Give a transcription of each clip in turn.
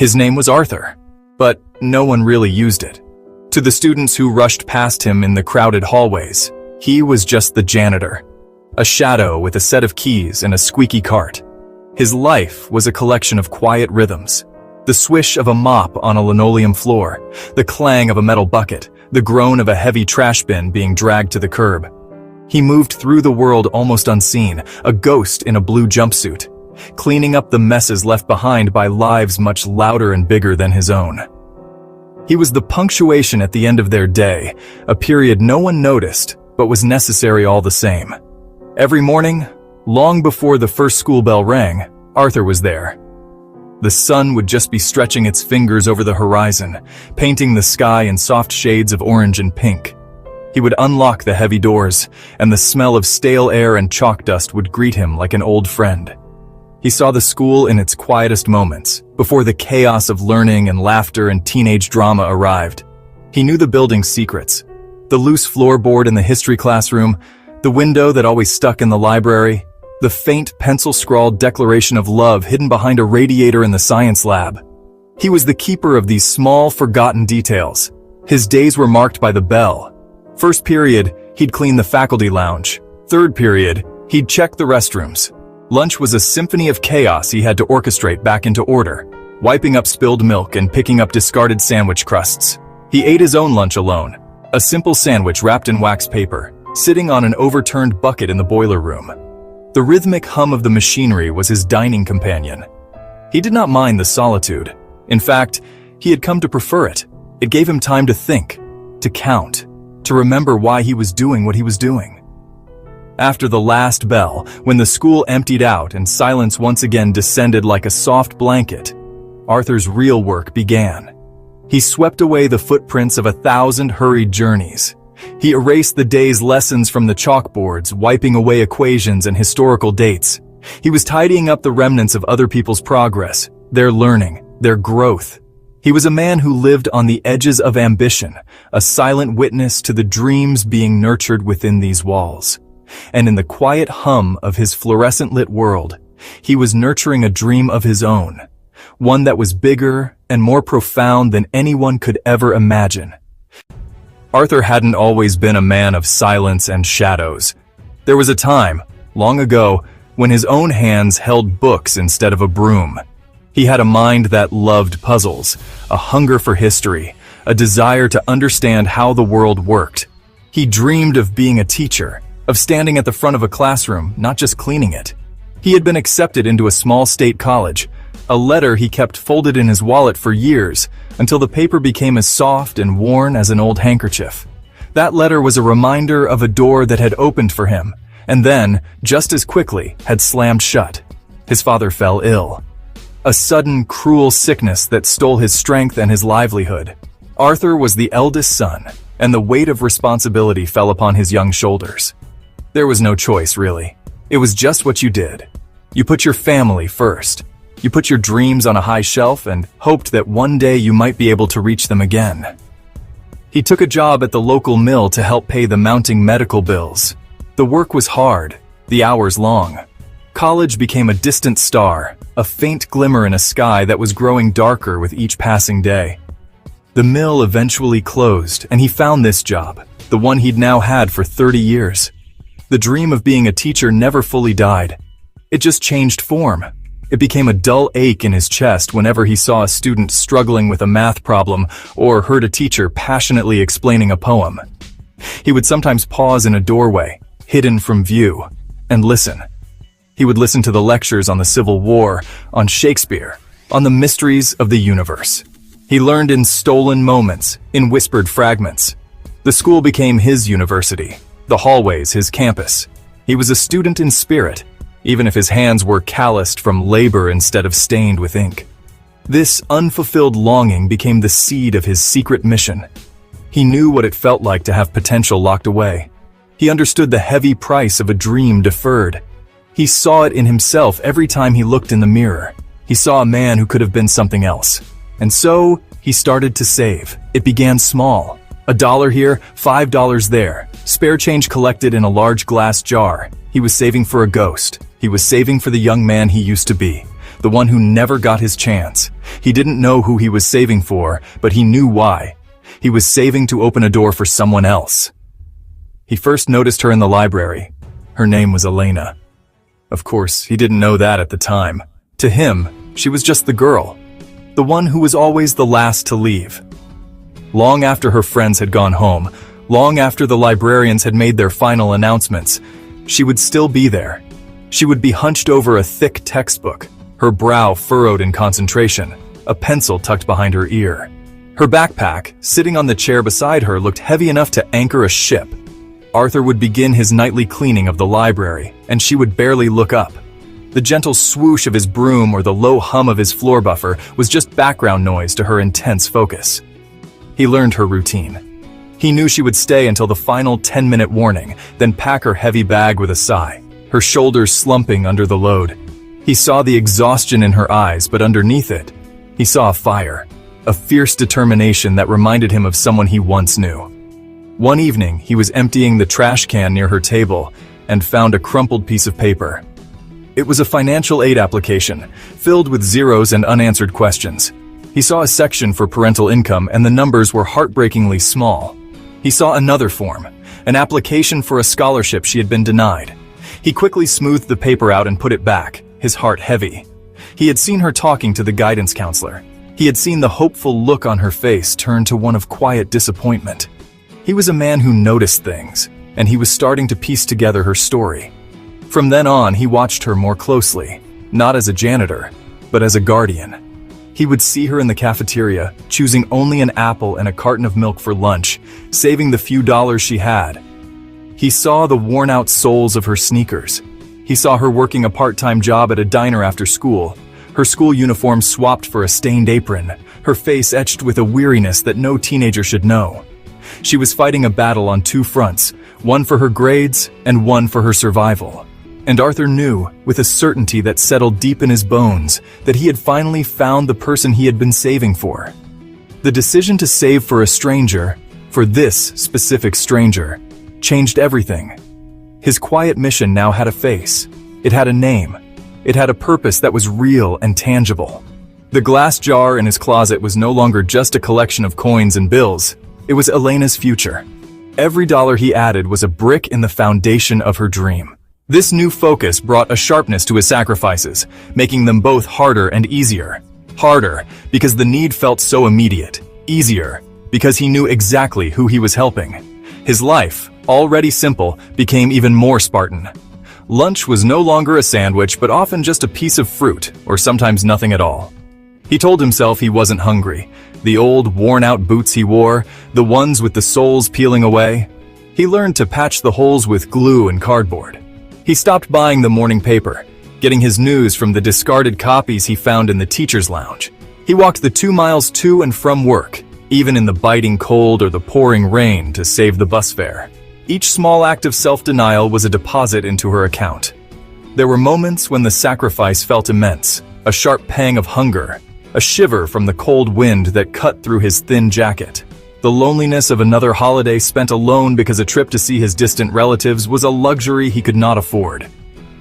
His name was Arthur, but no one really used it. To the students who rushed past him in the crowded hallways, he was just the janitor, a shadow with a set of keys and a squeaky cart. His life was a collection of quiet rhythms. The swish of a mop on a linoleum floor, the clang of a metal bucket, the groan of a heavy trash bin being dragged to the curb. He moved through the world almost unseen, a ghost in a blue jumpsuit, cleaning up the messes left behind by lives much louder and bigger than his own. He was the punctuation at the end of their day, a period no one noticed, but was necessary all the same. Every morning, long before the first school bell rang, Arthur was there. The sun would just be stretching its fingers over the horizon, painting the sky in soft shades of orange and pink. He would unlock the heavy doors, and the smell of stale air and chalk dust would greet him like an old friend. He saw the school in its quietest moments, before the chaos of learning and laughter and teenage drama arrived. He knew the building's secrets. The loose floorboard in the history classroom, the window that always stuck in the library, the faint pencil-scrawled declaration of love hidden behind a radiator in the science lab. He was the keeper of these small, forgotten details. His days were marked by the bell. First period, he'd clean the faculty lounge. Third period, he'd check the restrooms. Lunch was a symphony of chaos he had to orchestrate back into order, wiping up spilled milk and picking up discarded sandwich crusts. He ate his own lunch alone, a simple sandwich wrapped in wax paper, sitting on an overturned bucket in the boiler room. The rhythmic hum of the machinery was his dining companion. He did not mind the solitude. In fact, he had come to prefer it. It gave him time to think, to count, to remember why he was doing what he was doing. After the last bell, when the school emptied out and silence once again descended like a soft blanket, Arthur's real work began. He swept away the footprints of 1,000 hurried journeys. He erased the day's lessons from the chalkboards, wiping away equations and historical dates. He was tidying up the remnants of other people's progress, their learning, their growth. He was a man who lived on the edges of ambition, a silent witness to the dreams being nurtured within these walls. And in the quiet hum of his fluorescent-lit world, he was nurturing a dream of his own, one that was bigger and more profound than anyone could ever imagine. Arthur hadn't always been a man of silence and shadows. There was a time, long ago, when his own hands held books instead of a broom. He had a mind that loved puzzles, a hunger for history, a desire to understand how the world worked. He dreamed of being a teacher, of standing at the front of a classroom, not just cleaning it. He had been accepted into a small state college, a letter he kept folded in his wallet for years, until the paper became as soft and worn as an old handkerchief. That letter was a reminder of a door that had opened for him, and then, just as quickly, had slammed shut. His father fell ill. A sudden, cruel sickness that stole his strength and his livelihood. Arthur was the eldest son, and the weight of responsibility fell upon his young shoulders. There was no choice, really. It was just what you did. You put your family first. You put your dreams on a high shelf and hoped that one day you might be able to reach them again. He took a job at the local mill to help pay the mounting medical bills. The work was hard, the hours long. College became a distant star, a faint glimmer in a sky that was growing darker with each passing day. The mill eventually closed, and he found this job, the one he'd now had for 30 years. The dream of being a teacher never fully died. It just changed form. It became a dull ache in his chest whenever he saw a student struggling with a math problem or heard a teacher passionately explaining a poem. He would sometimes pause in a doorway, hidden from view, and listen. He would listen to the lectures on the Civil War, on Shakespeare, on the mysteries of the universe. He learned in stolen moments, in whispered fragments. The school became his university, the hallways his campus. He was a student in spirit, even if his hands were calloused from labor instead of stained with ink. This unfulfilled longing became the seed of his secret mission. He knew what it felt like to have potential locked away. He understood the heavy price of a dream deferred. He saw it in himself every time he looked in the mirror. He saw a man who could have been something else. And so, he started to save. It began small. $1 here, $5 there. Spare change collected in a large glass jar. He was saving for a ghost. He was saving for the young man he used to be. the one who never got his chance. He didn't know who he was saving for, but he knew why. He was saving to open a door for someone else. He first noticed her in the library. Her name was Elena. Of course, he didn't know that at the time. To him, she was just the girl, the one who was always the last to leave. Long after her friends had gone home, long after the librarians had made their final announcements, she would still be there. She would be hunched over a thick textbook, her brow furrowed in concentration, a pencil tucked behind her ear. Her backpack, sitting on the chair beside her, looked heavy enough to anchor a ship. Arthur would begin his nightly cleaning of the library, and she would barely look up. The gentle swoosh of his broom or the low hum of his floor buffer was just background noise to her intense focus. He learned her routine. He knew she would stay until the final 10-minute warning, then pack her heavy bag with a sigh, her shoulders slumping under the load. He saw the exhaustion in her eyes, but underneath it, he saw a fire, a fierce determination that reminded him of someone he once knew. One evening, he was emptying the trash can near her table and found a crumpled piece of paper. It was a financial aid application, filled with zeros and unanswered questions. He saw a section for parental income, and the numbers were heartbreakingly small. He saw another form, an application for a scholarship she had been denied. He quickly smoothed the paper out and put it back, his heart heavy. He had seen her talking to the guidance counselor. He had seen the hopeful look on her face turn to one of quiet disappointment. He was a man who noticed things, and he was starting to piece together her story. From then on, he watched her more closely, not as a janitor, but as a guardian. He would see her in the cafeteria, choosing only an apple and a carton of milk for lunch, saving the few dollars she had. He saw the worn-out soles of her sneakers. He saw her working a part-time job at a diner after school, her school uniform swapped for a stained apron, her face etched with a weariness that no teenager should know. She was fighting a battle on two fronts, one for her grades and one for her survival. And Arthur knew, with a certainty that settled deep in his bones, that he had finally found the person he had been saving for. The decision to save for a stranger, for this specific stranger, changed everything. His quiet mission now had a face. It had a name. It had a purpose that was real and tangible. The glass jar in his closet was no longer just a collection of coins and bills. It was Elena's future. Every dollar he added was a brick in the foundation of her dream. This new focus brought a sharpness to his sacrifices, making them both harder and easier. Harder, because the need felt so immediate. Easier, because he knew exactly who he was helping. His life, already simple, became even more Spartan. Lunch was no longer a sandwich, but often just a piece of fruit, or sometimes nothing at all. He told himself he wasn't hungry. The old, worn-out boots he wore, the ones with the soles peeling away. He learned to patch the holes with glue and cardboard. He stopped buying the morning paper, getting his news from the discarded copies he found in the teacher's lounge. He walked the 2 miles to and from work, even in the biting cold or the pouring rain, to save the bus fare. Each small act of self-denial was a deposit into her account. There were moments when the sacrifice felt immense, a sharp pang of hunger, a shiver from the cold wind that cut through his thin jacket. The loneliness of another holiday spent alone because a trip to see his distant relatives was a luxury he could not afford.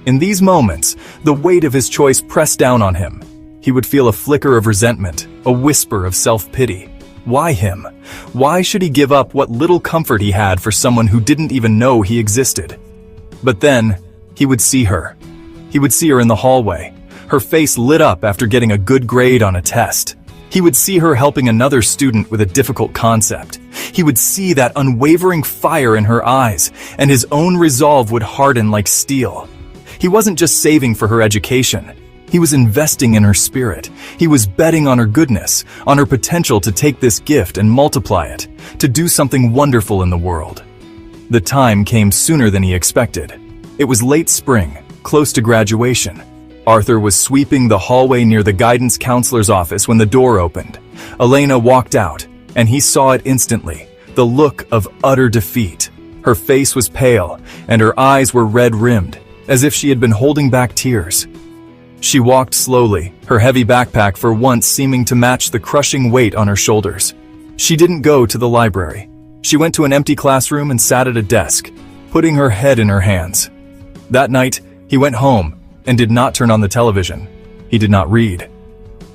In these moments, the weight of his choice pressed down on him. He would feel a flicker of resentment, a whisper of self-pity. Why him? Why should he give up what little comfort he had for someone who didn't even know he existed? But then, he would see her. He would see her in the hallway, her face lit up after getting a good grade on a test. He would see her helping another student with a difficult concept. He would see that unwavering fire in her eyes, and his own resolve would harden like steel. He wasn't just saving for her education. He was investing in her spirit. He was betting on her goodness, on her potential to take this gift and multiply it, to do something wonderful in the world. The time came sooner than he expected. It was late spring, close to graduation. Arthur was sweeping the hallway near the guidance counselor's office when the door opened. Elena walked out, and he saw it instantly, the look of utter defeat. Her face was pale, and her eyes were red-rimmed, as if she had been holding back tears. She walked slowly, her heavy backpack for once seeming to match the crushing weight on her shoulders. She didn't go to the library. She went to an empty classroom and sat at a desk, putting her head in her hands. That night, he went home and did not turn on the television. He did not read.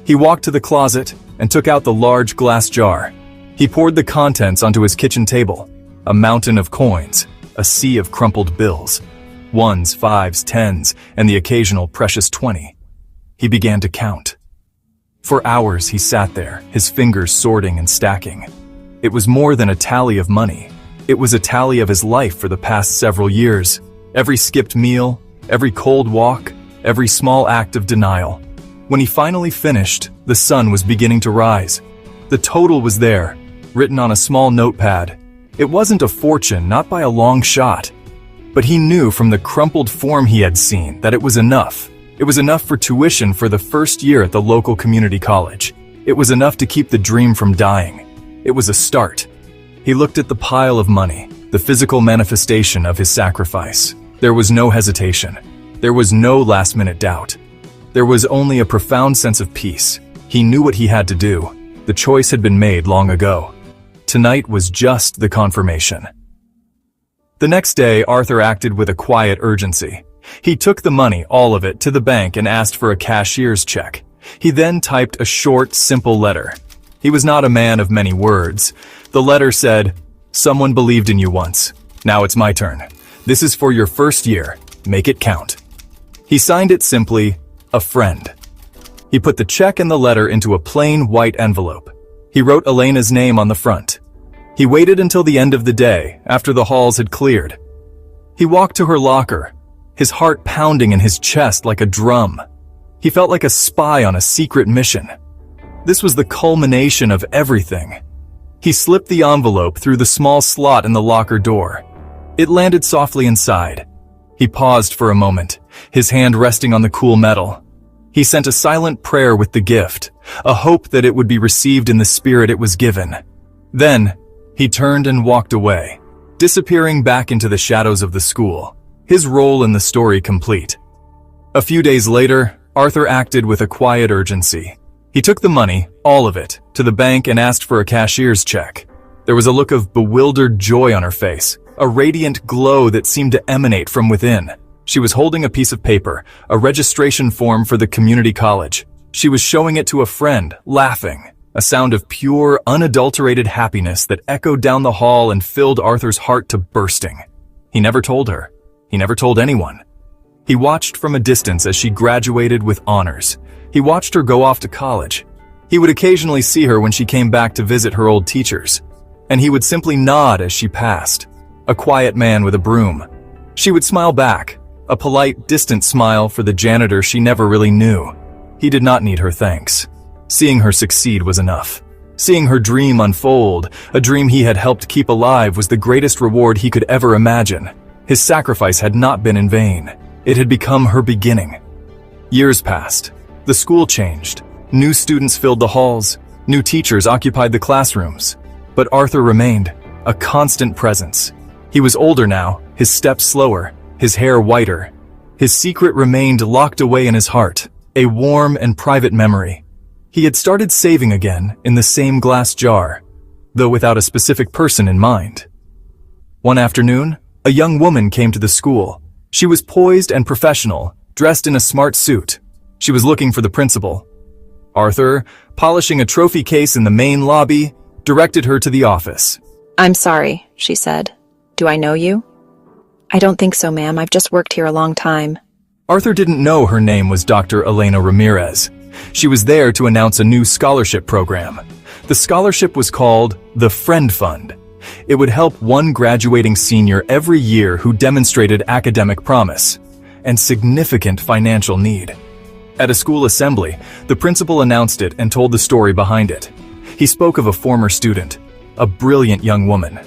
He walked to the closet and took out the large glass jar. He poured the contents onto his kitchen table. A mountain of coins, a sea of crumpled bills. Ones, fives, tens, and the occasional precious 20. He began to count. For hours he sat there, his fingers sorting and stacking. It was more than a tally of money. It was a tally of his life for the past several years. Every skipped meal, every cold walk, every small act of denial. When he finally finished, the sun was beginning to rise. The total was there, written on a small notepad. It wasn't a fortune, not by a long shot. But he knew from the crumpled form he had seen that it was enough. It was enough for tuition for the first year at the local community college. It was enough to keep the dream from dying. It was a start. He looked at the pile of money, the physical manifestation of his sacrifice. There was no hesitation. There was no last-minute doubt. There was only a profound sense of peace. He knew what he had to do. The choice had been made long ago. Tonight was just the confirmation. The next day, Arthur acted with a quiet urgency. He took the money, all of it, to the bank and asked for a cashier's check. He then typed a short, simple letter. He was not a man of many words. The letter said, "Someone believed in you once. Now it's my turn. This is for your first year. Make it count." He signed it simply, "A friend." He put the check and the letter into a plain white envelope. He wrote Elena's name on the front. He waited until the end of the day, after the halls had cleared. He walked to her locker, his heart pounding in his chest like a drum. He felt like a spy on a secret mission. This was the culmination of everything. He slipped the envelope through the small slot in the locker door. It landed softly inside. He paused for a moment, his hand resting on the cool metal. He sent a silent prayer with the gift, a hope that it would be received in the spirit it was given. Then, he turned and walked away, disappearing back into the shadows of the school, his role in the story complete. A few days later, Arthur acted with a quiet urgency. He took the money, all of it, to the bank and asked for a cashier's check. There was a look of bewildered joy on her face, a radiant glow that seemed to emanate from within. She was holding a piece of paper, a registration form for the community college. She was showing it to a friend, laughing, a sound of pure, unadulterated happiness that echoed down the hall and filled Arthur's heart to bursting. He never told her. He never told anyone. He watched from a distance as she graduated with honors. He watched her go off to college. He would occasionally see her when she came back to visit her old teachers, and he would simply nod as she passed, a quiet man with a broom. She would smile back, a polite, distant smile for the janitor she never really knew. He did not need her thanks. Seeing her succeed was enough. Seeing her dream unfold, a dream he had helped keep alive, was the greatest reward he could ever imagine. His sacrifice had not been in vain. It had become her beginning. Years passed. The school changed. New students filled the halls. New teachers occupied the classrooms. But Arthur remained, a constant presence. He was older now, his steps slower, his hair whiter. His secret remained locked away in his heart, a warm and private memory. He had started saving again in the same glass jar, though without a specific person in mind. One afternoon, a young woman came to the school. She was poised and professional, dressed in a smart suit. She was looking for the principal. Arthur, polishing a trophy case in the main lobby, directed her to the office. "I'm sorry," she said. "Do I know you?" "I don't think so, ma'am. I've just worked here a long time." Arthur didn't know her name was Dr. Elena Ramirez. She was there to announce a new scholarship program. The scholarship was called the Friend Fund. It would help one graduating senior every year who demonstrated academic promise and significant financial need. At a school assembly, the principal announced it and told the story behind it. He spoke of a former student, a brilliant young woman,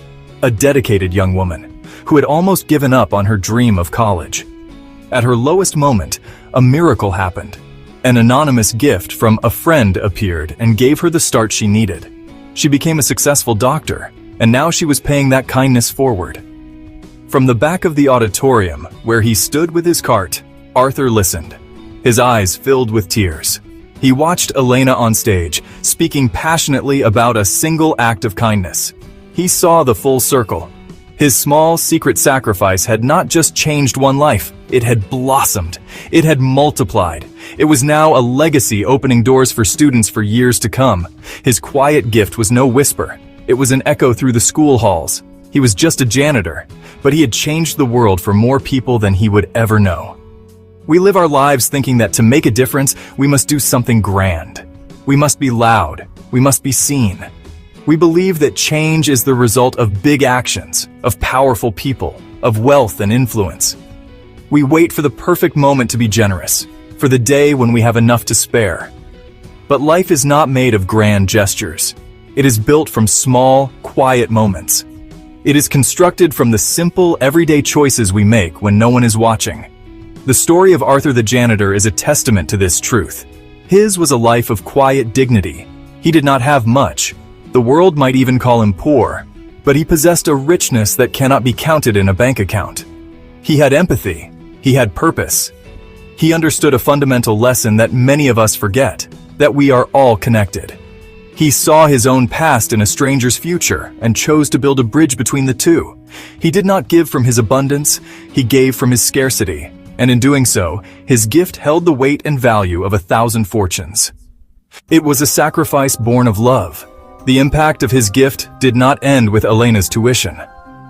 a dedicated young woman, who had almost given up on her dream of college. At her lowest moment, a miracle happened. An anonymous gift from a friend appeared and gave her the start she needed. She became a successful doctor, and now she was paying that kindness forward. From the back of the auditorium, where he stood with his cart, Arthur listened, his eyes filled with tears. He watched Elena on stage, speaking passionately about a single act of kindness. He saw the full circle. His small, secret sacrifice had not just changed one life, it had blossomed. It had multiplied. It was now a legacy opening doors for students for years to come. His quiet gift was no whisper. It was an echo through the school halls. He was just a janitor, but he had changed the world for more people than he would ever know. We live our lives thinking that to make a difference, we must do something grand. We must be loud. We must be seen. We believe that change is the result of big actions, of powerful people, of wealth and influence. We wait for the perfect moment to be generous, for the day when we have enough to spare. But life is not made of grand gestures. It is built from small, quiet moments. It is constructed from the simple, everyday choices we make when no one is watching. The story of Arthur the janitor is a testament to this truth. His was a life of quiet dignity. He did not have much. The world might even call him poor, but he possessed a richness that cannot be counted in a bank account. He had empathy. He had purpose. He understood a fundamental lesson that many of us forget, that we are all connected. He saw his own past in a stranger's future and chose to build a bridge between the two. He did not give from his abundance, he gave from his scarcity, and in doing so, his gift held the weight and value of 1,000 fortunes. It was a sacrifice born of love. The impact of his gift did not end with Elena's tuition.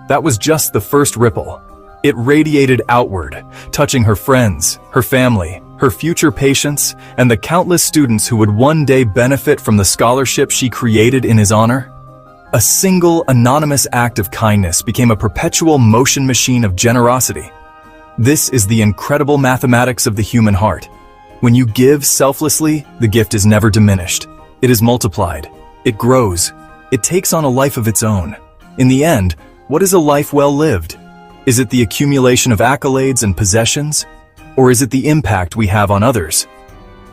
That was just the first ripple. It radiated outward, touching her friends, her family, her future patients, and the countless students who would one day benefit from the scholarship she created in his honor. A single, anonymous act of kindness became a perpetual motion machine of generosity. This is the incredible mathematics of the human heart. When you give selflessly, the gift is never diminished. It is multiplied. It grows. It takes on a life of its own. In the end, what is a life well lived? Is it the accumulation of accolades and possessions? Or is it the impact we have on others?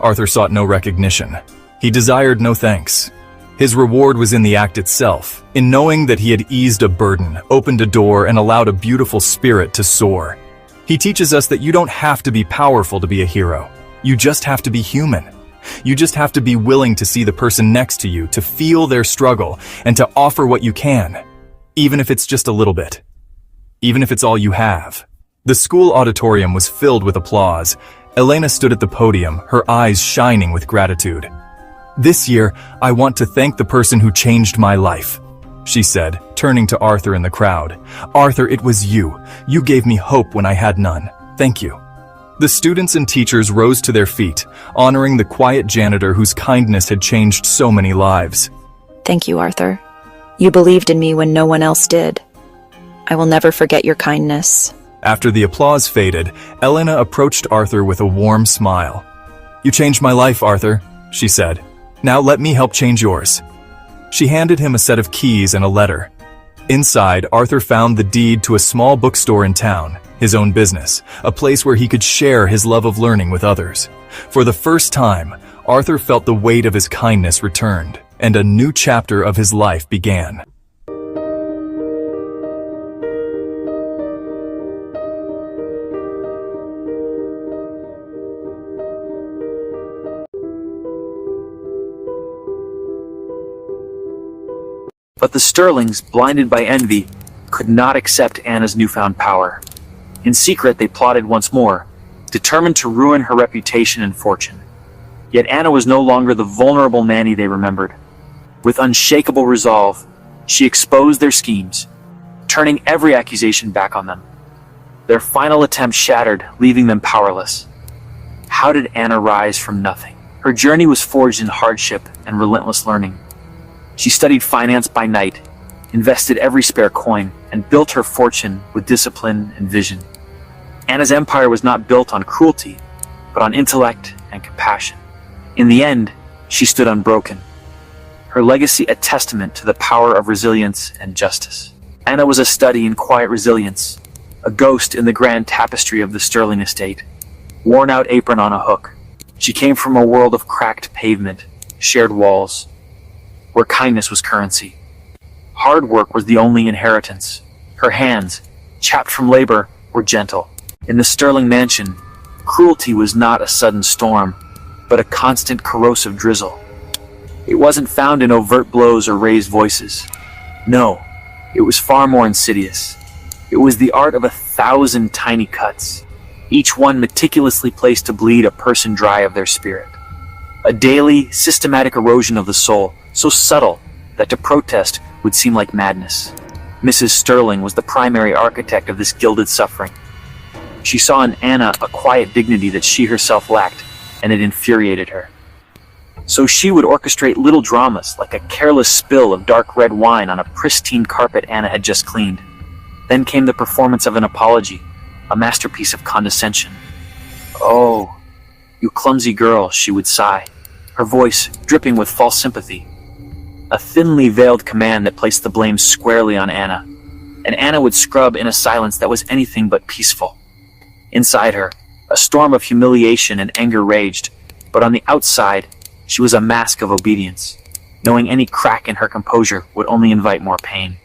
Arthur sought no recognition. He desired no thanks. His reward was in the act itself, in knowing that he had eased a burden, opened a door, and allowed a beautiful spirit to soar. He teaches us that you don't have to be powerful to be a hero. You just have to be human. You just have to be willing to see the person next to you, to feel their struggle, and to offer what you can, even if it's just a little bit. Even if it's all you have. The school auditorium was filled with applause. Elena stood at the podium, her eyes shining with gratitude. "This year, I want to thank the person who changed my life," she said, turning to Arthur in the crowd. "Arthur, it was you. You gave me hope when I had none. Thank you." The students and teachers rose to their feet, honoring the quiet janitor whose kindness had changed so many lives. Thank you, Arthur. You believed in me when no one else did. I will never forget your kindness. After the applause faded, Elena approached Arthur with a warm smile. "You changed my life, Arthur," she said. "Now let me help change yours." She handed him a set of keys and a letter. Inside, Arthur found the deed to a small bookstore in town, his own business, a place where he could share his love of learning with others. For the first time, Arthur felt the weight of his kindness returned, and a new chapter of his life began. But the Sterlings, blinded by envy, could not accept Anna's newfound power. In secret, they plotted once more, determined to ruin her reputation and fortune. Yet Anna was no longer the vulnerable nanny they remembered. With unshakable resolve, she exposed their schemes, turning every accusation back on them. Their final attempt shattered, leaving them powerless. How did Anna rise from nothing? Her journey was forged in hardship and relentless learning. She studied finance by night, invested every spare coin, and built her fortune with discipline and vision. Anna's empire was not built on cruelty, but on intellect and compassion. In the end, she stood unbroken. Her legacy a testament to the power of resilience and justice. Anna was a study in quiet resilience, a ghost in the grand tapestry of the Sterling estate, worn-out apron on a hook. She came from a world of cracked pavement, shared walls, where kindness was currency. Hard work was the only inheritance. Her hands, chapped from labor, were gentle. In the Sterling mansion, cruelty was not a sudden storm, but a constant corrosive drizzle. It wasn't found in overt blows or raised voices. No, it was far more insidious. It was the art of 1,000 tiny cuts, each one meticulously placed to bleed a person dry of their spirit. A daily, systematic erosion of the soul, so subtle that to protest would seem like madness. Mrs. Sterling was the primary architect of this gilded suffering. She saw in Anna a quiet dignity that she herself lacked, and it infuriated her. So she would orchestrate little dramas, like a careless spill of dark red wine on a pristine carpet Anna had just cleaned. Then came the performance of an apology, a masterpiece of condescension. "Oh, you clumsy girl," she would sigh, her voice dripping with false sympathy. A thinly veiled command that placed the blame squarely on Anna, and Anna would scrub in a silence that was anything but peaceful. Inside her, a storm of humiliation and anger raged, but on the outside, she was a mask of obedience, knowing any crack in her composure would only invite more pain.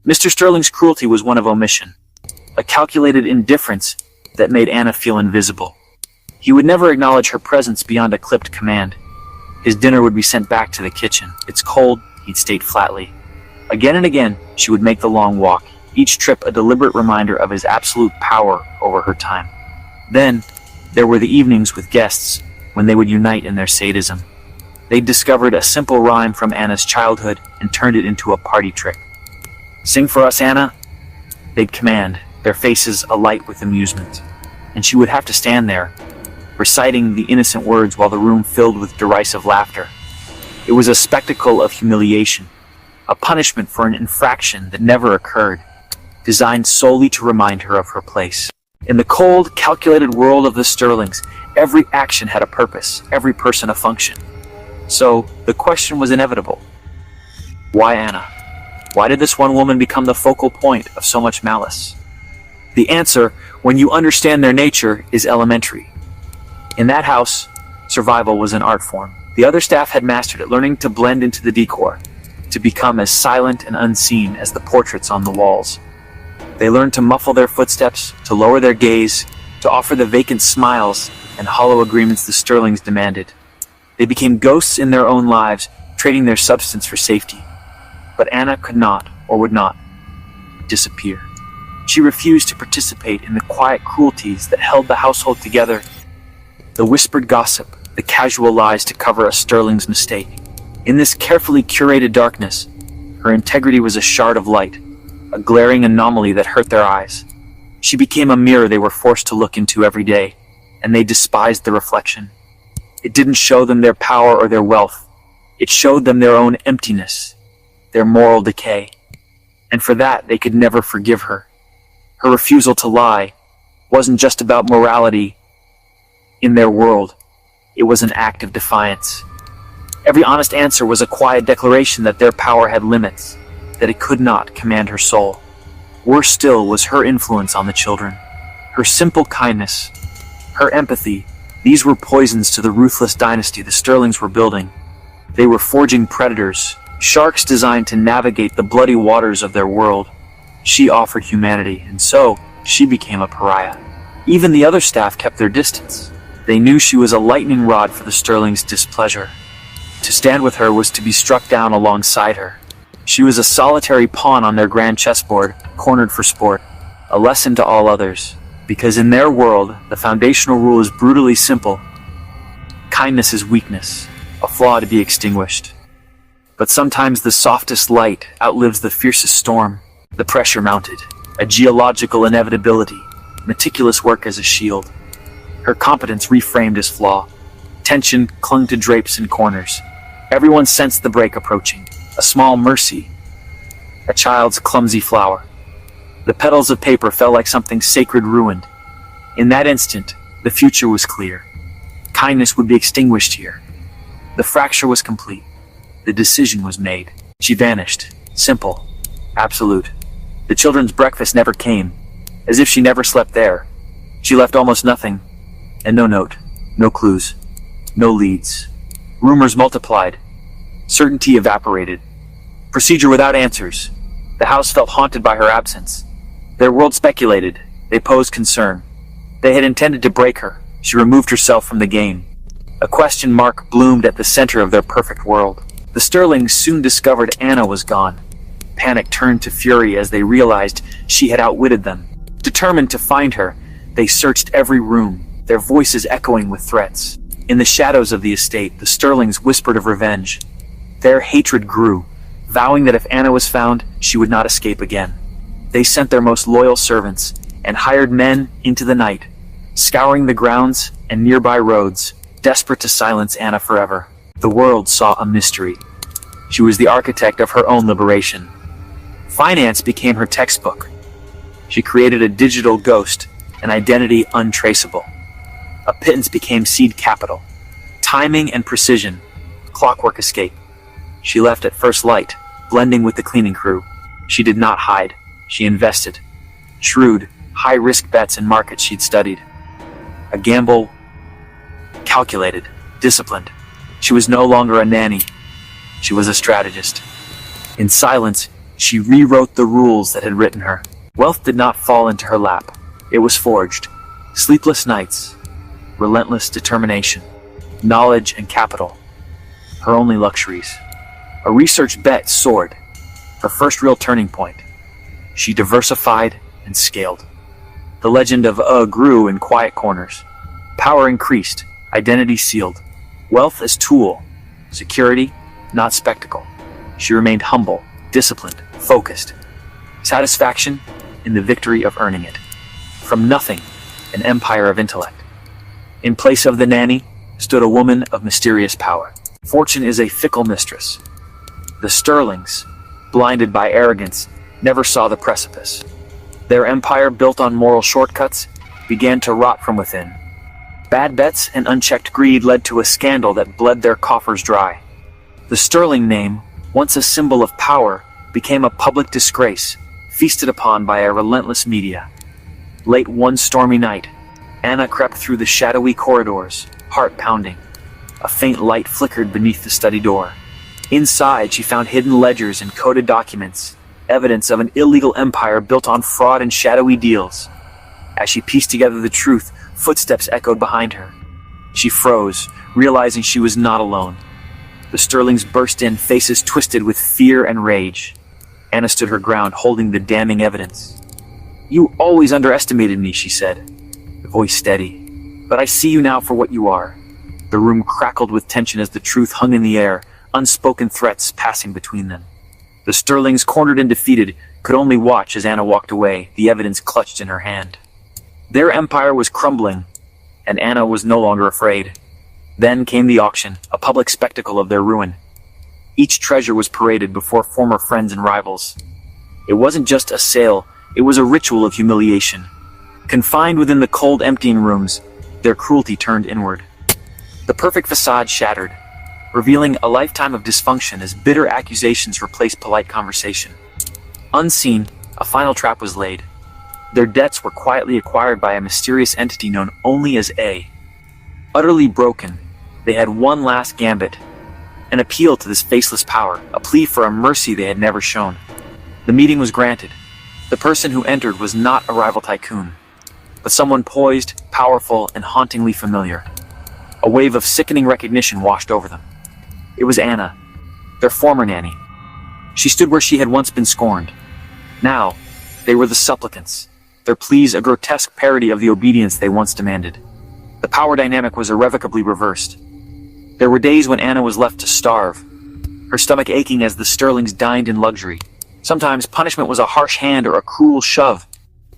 Mr. Sterling's cruelty was one of omission, a calculated indifference that made Anna feel invisible. He would never acknowledge her presence beyond a clipped command. His dinner would be sent back to the kitchen. "It's cold," he'd state flatly. Again and again, she would make the long walk, each trip a deliberate reminder of his absolute power over her time. Then, there were the evenings with guests, when they would unite in their sadism. They'd discovered a simple rhyme from Anna's childhood and turned it into a party trick. "Sing for us, Anna," they'd command, their faces alight with amusement. And she would have to stand there, reciting the innocent words while the room filled with derisive laughter. It was a spectacle of humiliation, a punishment for an infraction that never occurred, designed solely to remind her of her place. In the cold, calculated world of the Sterlings, every action had a purpose, every person a function. So, the question was inevitable. Why Anna? Why did this one woman become the focal point of so much malice? The answer, when you understand their nature, is elementary. In that house, survival was an art form. The other staff had mastered it, learning to blend into the decor, to become as silent and unseen as the portraits on the walls. They learned to muffle their footsteps, to lower their gaze, to offer the vacant smiles and hollow agreements the Sterlings demanded. They became ghosts in their own lives, trading their substance for safety. But Anna could not, or would not, disappear. She refused to participate in the quiet cruelties that held the household together, the whispered gossip, the casual lies to cover a Sterling's mistake. In this carefully curated darkness, her integrity was a shard of light, a glaring anomaly that hurt their eyes. She became a mirror they were forced to look into every day, and they despised the reflection. It didn't show them their power or their wealth. It showed them their own emptiness, their moral decay. And for that, they could never forgive her. Her refusal to lie wasn't just about morality in their world. It was an act of defiance. Every honest answer was a quiet declaration that their power had limits, that it could not command her soul. Worse still was her influence on the children. Her simple kindness, her empathy, these were poisons to the ruthless dynasty the Sterlings were building. They were forging predators, sharks designed to navigate the bloody waters of their world. She offered humanity, and so she became a pariah. Even the other staff kept their distance. They knew she was a lightning rod for the Sterlings' displeasure. To stand with her was to be struck down alongside her. She was a solitary pawn on their grand chessboard, cornered for sport, a lesson to all others, because in their world, the foundational rule is brutally simple. Kindness is weakness, a flaw to be extinguished. But sometimes the softest light outlives the fiercest storm. The pressure mounted, a geological inevitability, meticulous work as a shield. Her competence reframed as flaw. Tension clung to drapes and corners. Everyone sensed the break approaching. A small mercy. A child's clumsy flower. The petals of paper felt like something sacred ruined. In that instant, the future was clear. Kindness would be extinguished here. The fracture was complete. The decision was made. She vanished. Simple. Absolute. The children's breakfast never came. As if she never slept there. She left almost nothing. And no note. No clues. No leads. Rumors multiplied. Certainty evaporated. Procedure without answers. The house felt haunted by her absence. Their world speculated. They posed concern. They had intended to break her. She removed herself from the game. A question mark bloomed at the center of their perfect world. The Sterlings soon discovered Anna was gone. Panic turned to fury as they realized she had outwitted them. Determined to find her, they searched every room, their voices echoing with threats. In the shadows of the estate, the Sterlings whispered of revenge. Their hatred grew, vowing that if Anna was found, she would not escape again. They sent their most loyal servants and hired men into the night, scouring the grounds and nearby roads, desperate to silence Anna forever. The world saw a mystery. She was the architect of her own liberation. Finance became her textbook. She created a digital ghost, an identity untraceable. A pittance became seed capital. Timing and precision, clockwork escape. She left at first light, blending with the cleaning crew. She did not hide. She invested. Shrewd, high-risk bets in markets she'd studied. A gamble, calculated, disciplined. She was no longer a nanny. She was a strategist. In silence, she rewrote the rules that had written her. Wealth did not fall into her lap. It was forged. Sleepless nights, relentless determination, knowledge and capital, her only luxuries. A research bet soared, her first real turning point. She diversified and scaled. The legend of grew in quiet corners. Power increased, identity sealed. Wealth as tool, security, not spectacle. She remained humble, disciplined, focused. Satisfaction in the victory of earning it. From nothing, an empire of intellect. In place of the nanny stood a woman of mysterious power. Fortune is a fickle mistress. The Sterlings, blinded by arrogance, never saw the precipice. Their empire, built on moral shortcuts, began to rot from within. Bad bets and unchecked greed led to a scandal that bled their coffers dry. The Sterling name, once a symbol of power, became a public disgrace, feasted upon by a relentless media. Late one stormy night, Anna crept through the shadowy corridors, heart pounding. A faint light flickered beneath the study door. Inside, she found hidden ledgers and coded documents, evidence of an illegal empire built on fraud and shadowy deals. As she pieced together the truth, footsteps echoed behind her. She froze, realizing she was not alone. The Sterlings burst in, faces twisted with fear and rage. Anna stood her ground, holding the damning evidence. "You always underestimated me," she said, the voice steady. "But I see you now for what you are." The room crackled with tension as the truth hung in the air, unspoken threats passing between them. The Sterlings, cornered and defeated, could only watch as Anna walked away, the evidence clutched in her hand. Their empire was crumbling, and Anna was no longer afraid. Then came the auction, a public spectacle of their ruin. Each treasure was paraded before former friends and rivals. It wasn't just a sale, it was a ritual of humiliation. Confined within the cold, emptying rooms, their cruelty turned inward. The perfect facade shattered, revealing a lifetime of dysfunction as bitter accusations replaced polite conversation. Unseen, a final trap was laid. Their debts were quietly acquired by a mysterious entity known only as A. Utterly broken, they had one last gambit, an appeal to this faceless power, a plea for a mercy they had never shown. The meeting was granted. The person who entered was not a rival tycoon, but someone poised, powerful, and hauntingly familiar. A wave of sickening recognition washed over them. It was Anna, their former nanny. She stood where she had once been scorned. Now, they were the supplicants, their pleas a grotesque parody of the obedience they once demanded. The power dynamic was irrevocably reversed. There were days when Anna was left to starve, her stomach aching as the Sterlings dined in luxury. Sometimes punishment was a harsh hand or a cruel shove,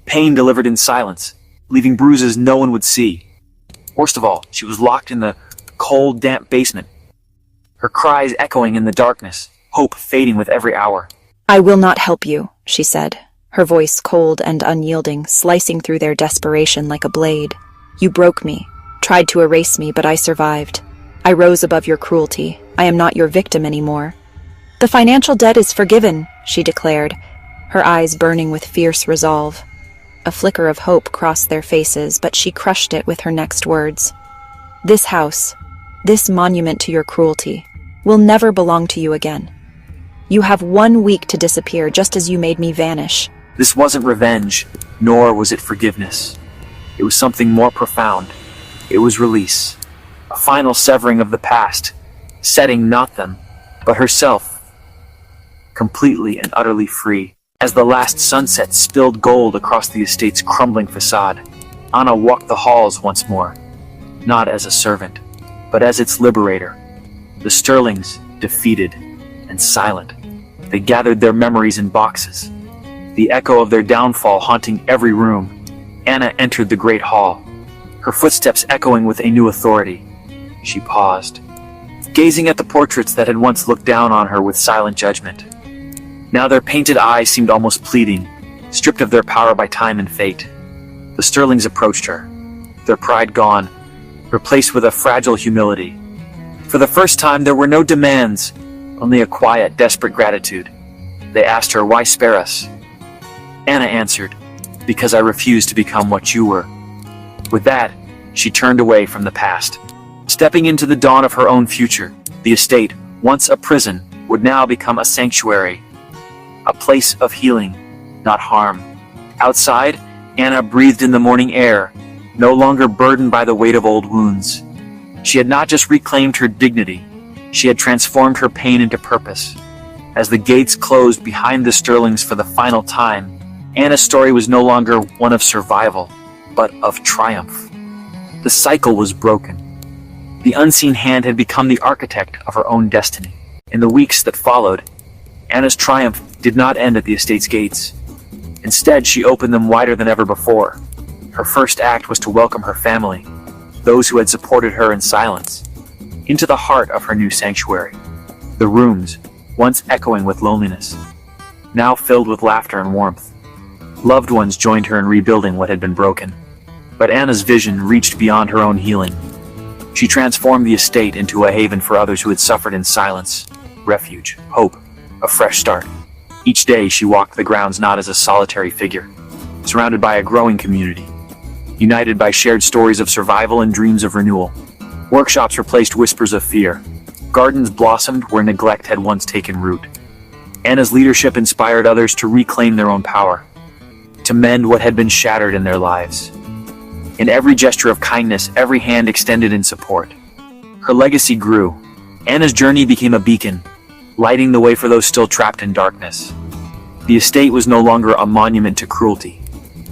pain delivered in silence, leaving bruises no one would see. Worst of all, she was locked in the cold, damp basement, her cries echoing in the darkness, hope fading with every hour. "I will not help you," she said, her voice cold and unyielding, slicing through their desperation like a blade. "You broke me, tried to erase me, but I survived. I rose above your cruelty. I am not your victim anymore." "The financial debt is forgiven," she declared, her eyes burning with fierce resolve. A flicker of hope crossed their faces, but she crushed it with her next words. "This house, this monument to your cruelty, will never belong to you again. You have 1 week to disappear, just as you made me vanish." This wasn't revenge, nor was it forgiveness. It was something more profound. It was release. A final severing of the past, setting not them, but herself completely and utterly free. As the last sunset spilled gold across the estate's crumbling facade, Anna walked the halls once more, not as a servant, but as its liberator. The Sterlings, defeated and silent, they gathered their memories in boxes, the echo of their downfall haunting every room. Anna entered the great hall, her footsteps echoing with a new authority. She paused, gazing at the portraits that had once looked down on her with silent judgment. Now their painted eyes seemed almost pleading, stripped of their power by time and fate. The Sterlings approached her, their pride gone, replaced with a fragile humility. For the first time there were no demands, only a quiet, desperate gratitude. They asked her, "Why spare us?" Anna answered, "Because I refuse to become what you were." With that, she turned away from the past. Stepping into the dawn of her own future, the estate, once a prison, would now become a sanctuary, a place of healing, not harm. Outside, Anna breathed in the morning air, no longer burdened by the weight of old wounds. She had not just reclaimed her dignity, she had transformed her pain into purpose. As the gates closed behind the Sterlings for the final time, Anna's story was no longer one of survival, but of triumph. The cycle was broken. The unseen hand had become the architect of her own destiny. In the weeks that followed, Anna's triumph did not end at the estate's gates. Instead, she opened them wider than ever before. Her first act was to welcome her family, those who had supported her in silence, into the heart of her new sanctuary. The rooms, once echoing with loneliness, now filled with laughter and warmth. Loved ones joined her in rebuilding what had been broken. But Anna's vision reached beyond her own healing. She transformed the estate into a haven for others who had suffered in silence, refuge, hope, a fresh start. Each day she walked the grounds not as a solitary figure, surrounded by a growing community, united by shared stories of survival and dreams of renewal. Workshops replaced whispers of fear. Gardens blossomed where neglect had once taken root. Anna's leadership inspired others to reclaim their own power, to mend what had been shattered in their lives. In every gesture of kindness, every hand extended in support. Her legacy grew. Anna's journey became a beacon, lighting the way for those still trapped in darkness. The estate was no longer a monument to cruelty,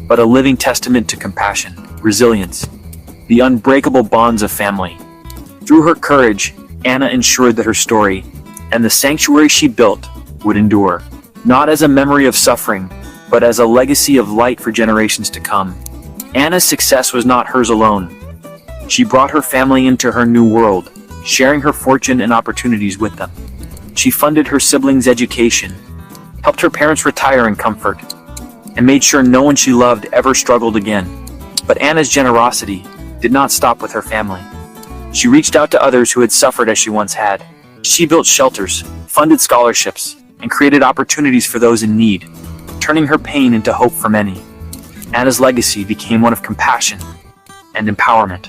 but a living testament to compassion, resilience, the unbreakable bonds of family. Through her courage, Anna ensured that her story, and the sanctuary she built, would endure, not as a memory of suffering, but as a legacy of light for generations to come. Anna's success was not hers alone. She brought her family into her new world, sharing her fortune and opportunities with them. She funded her siblings' education, helped her parents retire in comfort, and made sure no one she loved ever struggled again. But Anna's generosity did not stop with her family. She reached out to others who had suffered as she once had. She built shelters, funded scholarships, and created opportunities for those in need, turning her pain into hope for many. Anna's legacy became one of compassion and empowerment,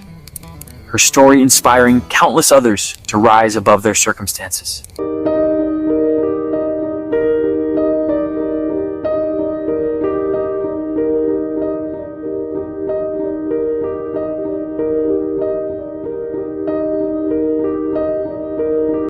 her story inspiring countless others to rise above their circumstances.